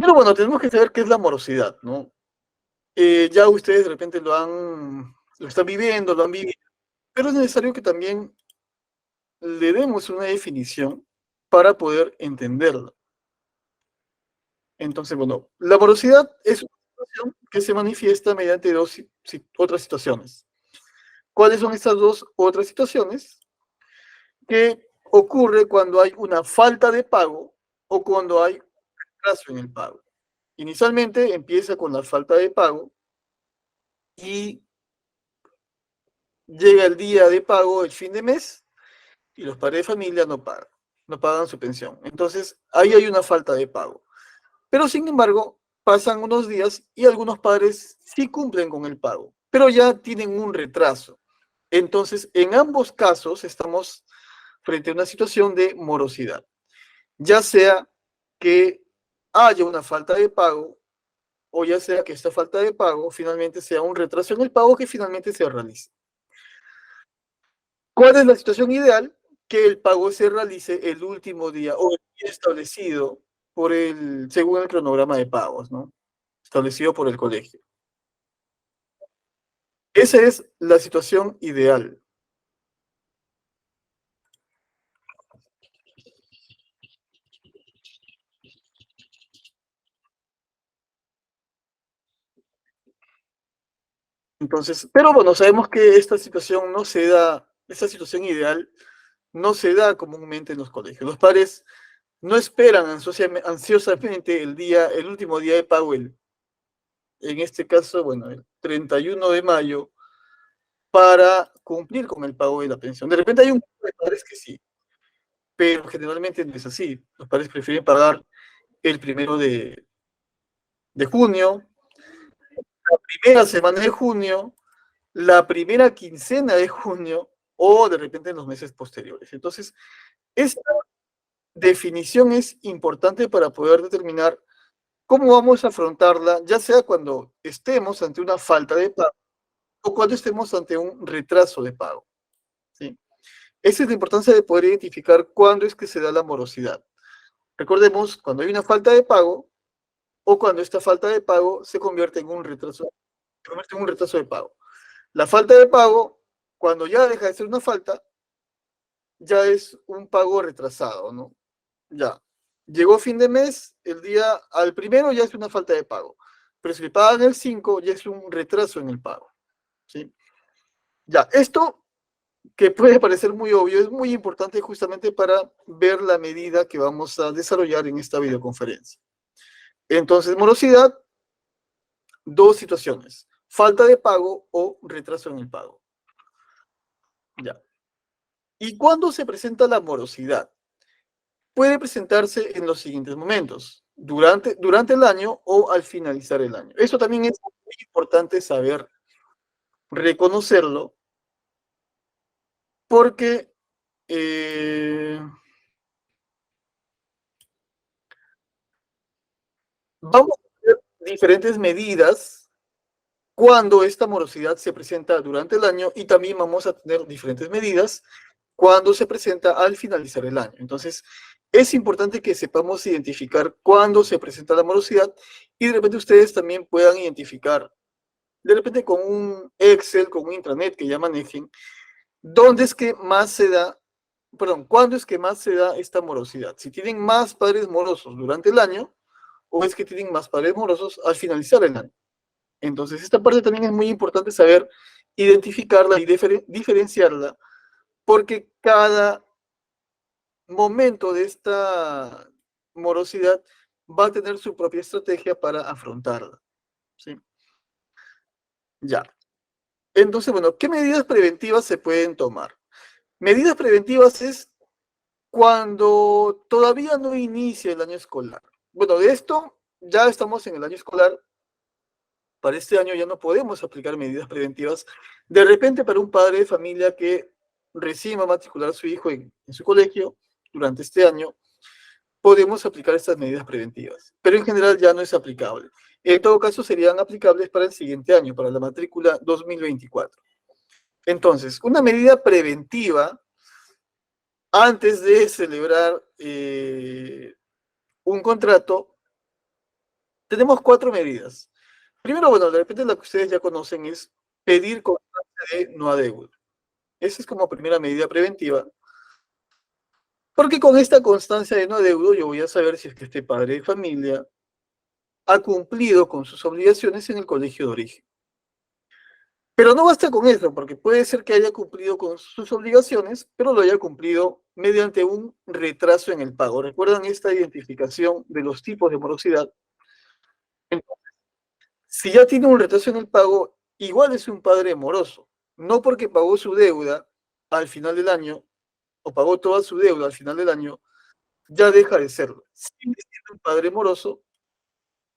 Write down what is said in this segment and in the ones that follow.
Primero, bueno, tenemos que saber qué es la morosidad, ¿no? Ya ustedes de repente lo están viviendo, lo han vivido, pero es necesario que también le demos una definición para poder entenderla. Entonces, bueno, la morosidad es una situación que se manifiesta mediante otras situaciones. ¿Cuáles son estas dos otras situaciones? Que ocurre cuando hay una falta de pago o cuando hay retraso en el pago. Inicialmente empieza con la falta de pago y llega el día de pago, el fin de mes, y los padres de familia no pagan su pensión. Entonces, ahí hay una falta de pago. Pero sin embargo, pasan unos días y algunos padres sí cumplen con el pago, pero ya tienen un retraso. Entonces, en ambos casos estamos frente a una situación de morosidad, ya sea que haya una falta de pago o ya sea que esta falta de pago finalmente sea un retraso en el pago que finalmente se realice. ¿Cuál es la situación ideal? Que el pago se realice el último día o el día establecido según el cronograma de pagos, ¿no? Establecido por el colegio. Esa es la situación ideal. Entonces, pero bueno, sabemos que esta situación no se da, esta situación ideal no se da comúnmente en los colegios. Los padres no esperan ansiosamente el último día de pago, en este caso, bueno, el 31 de mayo, para cumplir con el pago de la pensión. De repente hay un grupo de padres que sí, pero generalmente no es así. Los padres prefieren pagar el 1 de junio, la primera semana de junio, la primera quincena de junio o de repente en los meses posteriores. Entonces, esta definición es importante para poder determinar cómo vamos a afrontarla, ya sea cuando estemos ante una falta de pago o cuando estemos ante un retraso de pago. ¿Sí? Esa es la importancia de poder identificar cuándo es que se da la morosidad. Recordemos, cuando hay una falta de pago o cuando esta falta de pago se convierte en un retraso de pago. La falta de pago, cuando ya deja de ser una falta, ya es un pago retrasado, ¿no? Ya. Llegó fin de mes, el día al primero ya es una falta de pago. Pero si le pagan el 5, ya es un retraso en el pago. ¿Sí? Ya, esto que puede parecer muy obvio, es muy importante justamente para ver la medida que vamos a desarrollar en esta videoconferencia. Entonces, morosidad, dos situaciones: falta de pago o retraso en el pago. Ya. ¿Y cuándo se presenta la morosidad? Puede presentarse en los siguientes momentos: durante el año o al finalizar el año. Eso también es muy importante saber reconocerlo, porque vamos a ver diferentes medidas cuando esta morosidad se presenta durante el año, y también vamos a tener diferentes medidas cuando se presenta al finalizar el año. Entonces, es importante que sepamos identificar cuándo se presenta la morosidad y de repente ustedes también puedan identificar, de repente con un Excel, con un intranet que ya manejen, dónde es que más se da, perdón, cuándo es que más se da esta morosidad. Si tienen más padres morosos durante el año o es que tienen más padres morosos al finalizar el año. Entonces, esta parte también es muy importante saber identificarla y diferenciarla, porque cada momento de esta morosidad va a tener su propia estrategia para afrontarla. ¿Sí? Ya. Entonces, bueno, ¿qué medidas preventivas se pueden tomar? Medidas preventivas es cuando todavía no inicia el año escolar. Bueno, de esto ya estamos en el año escolar. Para este año ya no podemos aplicar medidas preventivas. De repente, para un padre de familia que recién va a matricular a su hijo en su colegio durante este año, podemos aplicar estas medidas preventivas, pero en general ya no es aplicable. En todo caso, serían aplicables para el siguiente año, para la matrícula 2024. Entonces, una medida preventiva antes de celebrar un contrato Tenemos 4 medidas. Primero, bueno, de repente lo que ustedes ya conocen es pedir constancia de no adeudo. Esa es como primera medida preventiva, porque con esta constancia de no adeudo yo voy a saber si es que este padre de familia ha cumplido con sus obligaciones en el colegio de origen. Pero no basta con eso, porque puede ser que haya cumplido con sus obligaciones, pero lo haya cumplido mediante un retraso en el pago. ¿Recuerdan esta identificación de los tipos de morosidad? Si ya tiene un retraso en el pago, igual es un padre moroso. No porque pagó su deuda al final del año, o pagó toda su deuda al final del año, ya deja de serlo. Sigue siendo un padre moroso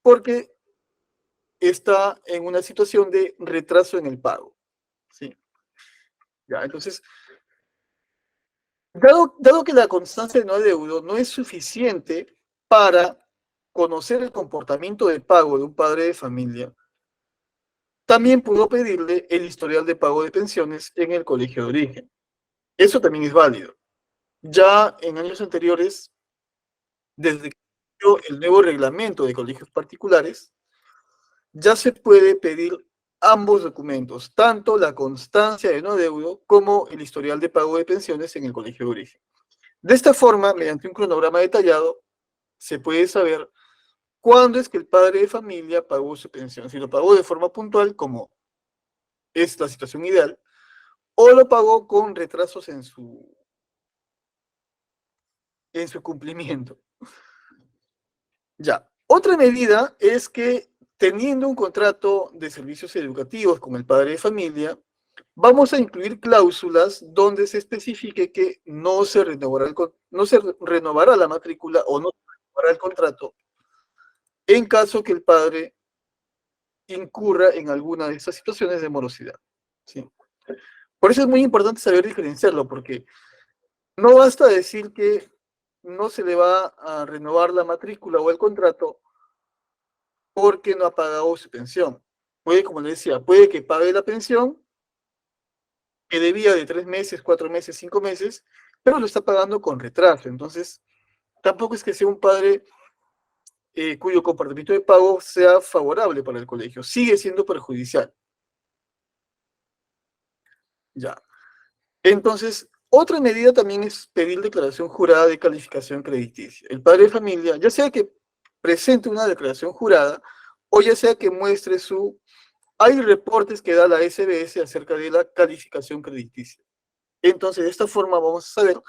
porque está en una situación de retraso en el pago. ¿Sí? Ya, entonces, dado que la constancia de no adeudo no es suficiente para conocer el comportamiento de pago de un padre de familia, también pudo pedirle el historial de pago de pensiones en el colegio de origen. Eso también es válido. Ya en años anteriores, desde que el nuevo reglamento de colegios particulares, ya se puede pedir ambos documentos, tanto la constancia de no adeudo como el historial de pago de pensiones en el colegio de origen. De esta forma, mediante un cronograma detallado, se puede saber cuándo es que el padre de familia pagó su pensión, si lo pagó de forma puntual, como es la situación ideal, o lo pagó con retrasos en su cumplimiento. Ya. Otra medida es que teniendo un contrato de servicios educativos con el padre de familia, vamos a incluir cláusulas donde se especifique que no se renovará la matrícula o no se renovará el contrato en caso que el padre incurra en alguna de estas situaciones de morosidad. ¿Sí? Por eso es muy importante saber diferenciarlo, porque no basta decir que no se le va a renovar la matrícula o el contrato porque no ha pagado su pensión. Puede, como le decía, puede que pague la pensión que debía de 3 meses, 4 meses, 5 meses, pero lo está pagando con retraso. Entonces, tampoco es que sea un padre cuyo comportamiento de pago sea favorable para el colegio. Sigue siendo perjudicial. Ya. Entonces, otra medida también es pedir declaración jurada de calificación crediticia. El padre de familia, ya sea que presente una declaración jurada o ya sea que muestre su... Hay reportes que da la SBS acerca de la calificación crediticia. Entonces, de esta forma vamos a saber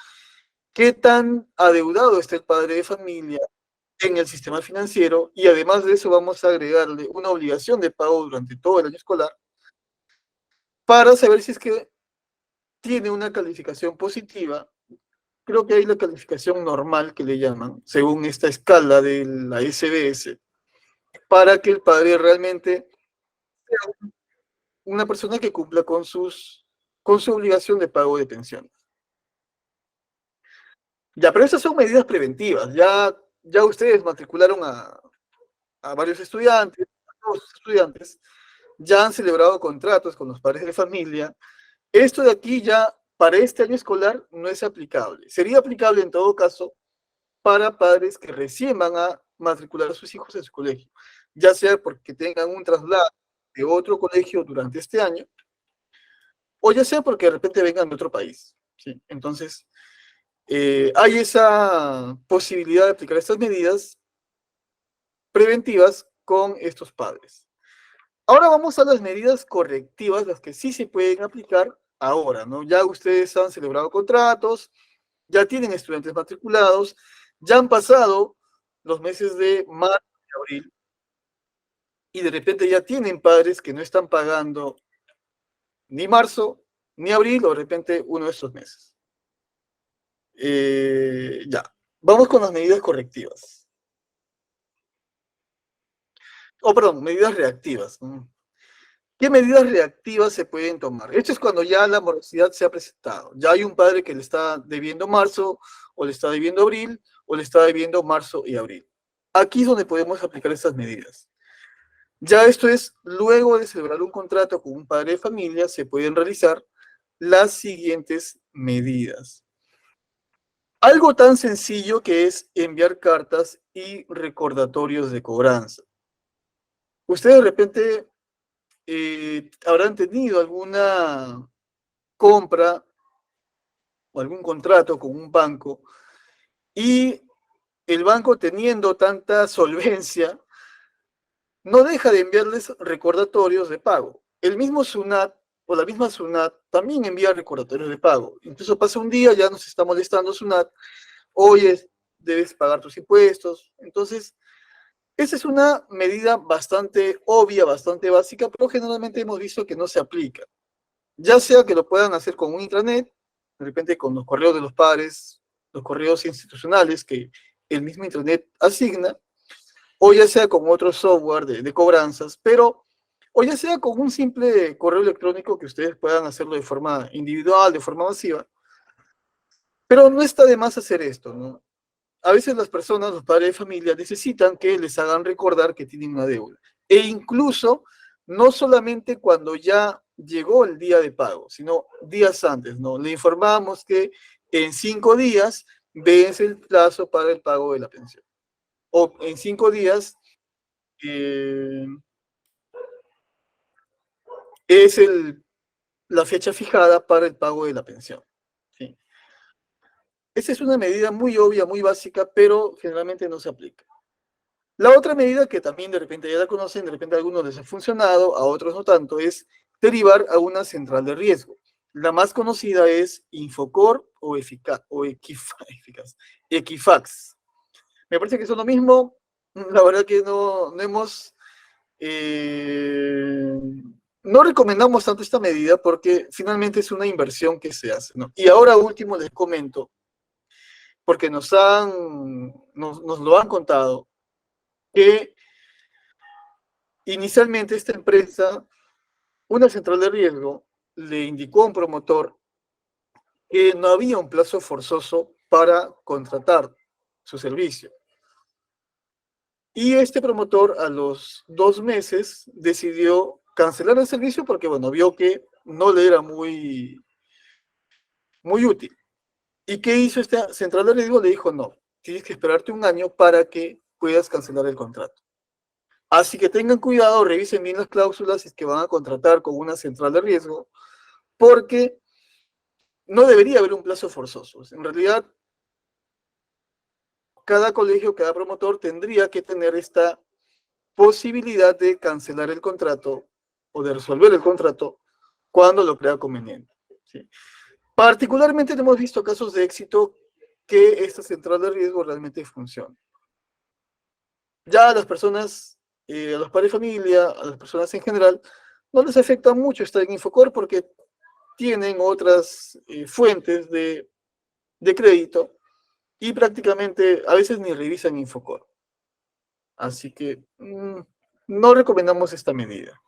qué tan adeudado está el padre de familia en el sistema financiero y además de eso vamos a agregarle una obligación de pago durante todo el año escolar para saber si es que tiene una calificación positiva. Creo que hay la calificación normal que le llaman, según esta escala de la SBS, para que el padre realmente sea una persona que cumpla con su obligación de pago de pensiones. Ya, pero esas son medidas preventivas. Ya ustedes matricularon a varios estudiantes, a todos los estudiantes, ya han celebrado contratos con los padres de familia. Esto de aquí ya para este año escolar no es aplicable. Sería aplicable en todo caso para padres que recién van a matricular a sus hijos en su colegio, ya sea porque tengan un traslado de otro colegio durante este año, o ya sea porque de repente vengan de otro país. ¿Sí? Entonces, hay esa posibilidad de aplicar estas medidas preventivas con estos padres. Ahora vamos a las medidas correctivas, las que sí se pueden aplicar ahora, ¿no? Ya ustedes han celebrado contratos, ya tienen estudiantes matriculados, ya han pasado los meses de marzo y abril, y de repente ya tienen padres que no están pagando ni marzo, ni abril, o de repente uno de estos meses. Ya, vamos con las medidas correctivas. Perdón, medidas reactivas. ¿Qué medidas reactivas se pueden tomar? Esto es cuando ya la morosidad se ha presentado. Ya hay un padre que le está debiendo marzo, o le está debiendo abril, o le está debiendo marzo y abril. Aquí es donde podemos aplicar estas medidas. Ya esto es, luego de celebrar un contrato con un padre de familia, se pueden realizar las siguientes medidas. Algo tan sencillo que es enviar cartas y recordatorios de cobranza. Ustedes de repente habrán tenido alguna compra o algún contrato con un banco y el banco, teniendo tanta solvencia, no deja de enviarles recordatorios de pago. El mismo SUNAT o la misma SUNAT también envía recordatorios de pago. Incluso pasa un día, ya nos está molestando SUNAT, oye, debes pagar tus impuestos. Entonces, esa es una medida bastante obvia, bastante básica, pero generalmente hemos visto que no se aplica. Ya sea que lo puedan hacer con un intranet, de repente con los correos de los padres, los correos institucionales que el mismo intranet asigna, o ya sea con otro software de cobranzas, pero, o ya sea con un simple correo electrónico que ustedes puedan hacerlo de forma individual, de forma masiva, pero no está de más hacer esto, ¿no? A veces las personas, los padres de familia, necesitan que les hagan recordar que tienen una deuda. E incluso, no solamente cuando ya llegó el día de pago, sino días antes, ¿no? Le informamos que en 5 días vence el plazo para el pago de la pensión. O en 5 días eh, es la fecha fijada para el pago de la pensión. ¿Sí? Esa es una medida muy obvia, muy básica, pero generalmente no se aplica. La otra medida que también de repente ya la conocen, de repente a algunos les ha funcionado, a otros no tanto, es derivar a una central de riesgo. La más conocida es Infocor o, Equifax. Me parece que son lo mismo. La verdad que no hemos... eh, no recomendamos tanto esta medida porque finalmente es una inversión que se hace, ¿no? Y ahora último les comento, porque nos lo han contado, que inicialmente esta empresa, una central de riesgo, le indicó a un promotor que no había un plazo forzoso para contratar su servicio. Y este promotor a los 2 meses decidió cancelar el servicio porque, bueno, vio que no le era muy útil. ¿Y qué hizo esta central de riesgo? Le dijo, no, tienes que esperarte un año para que puedas cancelar el contrato. Así que tengan cuidado, revisen bien las cláusulas si es que van a contratar con una central de riesgo, porque no debería haber un plazo forzoso. En realidad, cada colegio, cada promotor tendría que tener esta posibilidad de cancelar el contrato o de resolver el contrato cuando lo crea conveniente. ¿Sí? Particularmente hemos visto casos de éxito que esta central de riesgo realmente funciona. Ya a las personas, a los padres de familia, a las personas en general, no les afecta mucho estar en Infocor porque tienen otras fuentes de crédito y prácticamente a veces ni revisan Infocor. Así que no recomendamos esta medida.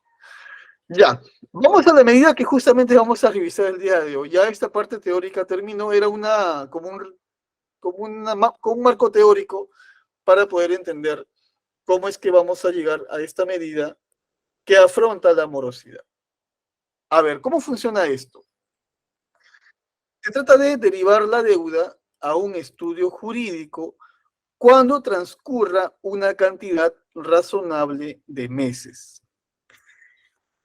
Ya, vamos a la medida que justamente vamos a revisar el día de hoy. Ya esta parte teórica terminó, era como un marco teórico para poder entender cómo es que vamos a llegar a esta medida que afronta la morosidad. A ver, ¿cómo funciona esto? Se trata de derivar la deuda a un estudio jurídico cuando transcurra una cantidad razonable de meses.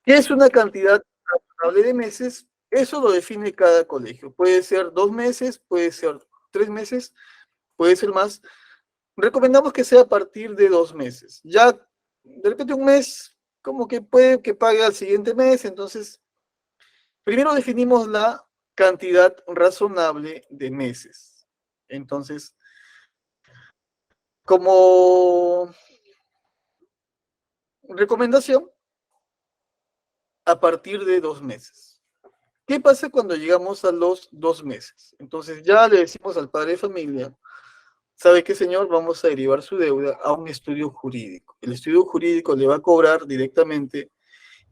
¿Qué es una cantidad razonable de meses? Eso lo define cada colegio. Puede ser 2 meses, puede ser 3 meses, puede ser más. Recomendamos que sea a partir de 2 meses. Ya, de repente un mes, como que puede que pague al siguiente mes. Entonces, primero definimos la cantidad razonable de meses. Entonces, como recomendación, a partir de 2 meses. ¿Qué pasa cuando llegamos a los 2 meses? Entonces ya le decimos al padre de familia, ¿sabe qué, señor? Vamos a derivar su deuda a un estudio jurídico. El estudio jurídico le va a cobrar directamente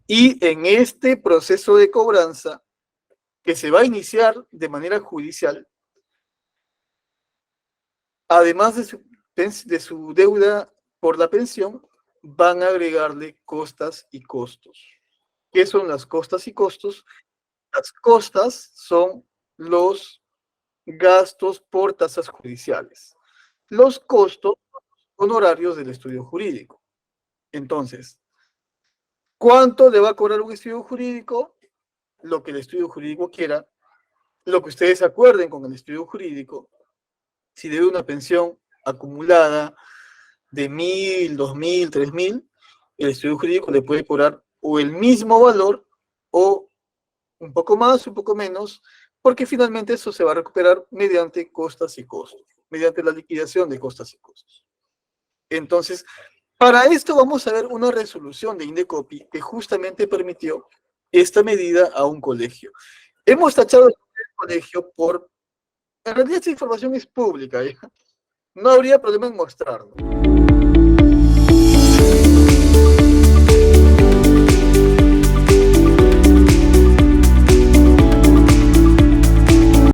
y en este proceso de cobranza, que se va a iniciar de manera judicial, además de su deuda por la pensión, van a agregarle costas y costos. ¿Qué son las costas y costos? Las costas son los gastos por tasas judiciales. Los costos, honorarios del estudio jurídico. Entonces, ¿Cuánto le va a cobrar un estudio jurídico? Lo que el estudio jurídico quiera, lo que ustedes acuerden con el estudio jurídico. Si debe una pensión acumulada de 1.000, 2.000, 3.000, el estudio jurídico le puede cobrar o el mismo valor o un poco más, un poco menos, porque finalmente eso se va a recuperar mediante costas y costos, mediante la liquidación de costas y costos. Entonces, para esto vamos a ver una resolución de Indecopi que justamente permitió esta medida a un colegio. Hemos tachado el colegio por... En realidad esta información es pública, ¿ya? No habría problema en mostrarlo.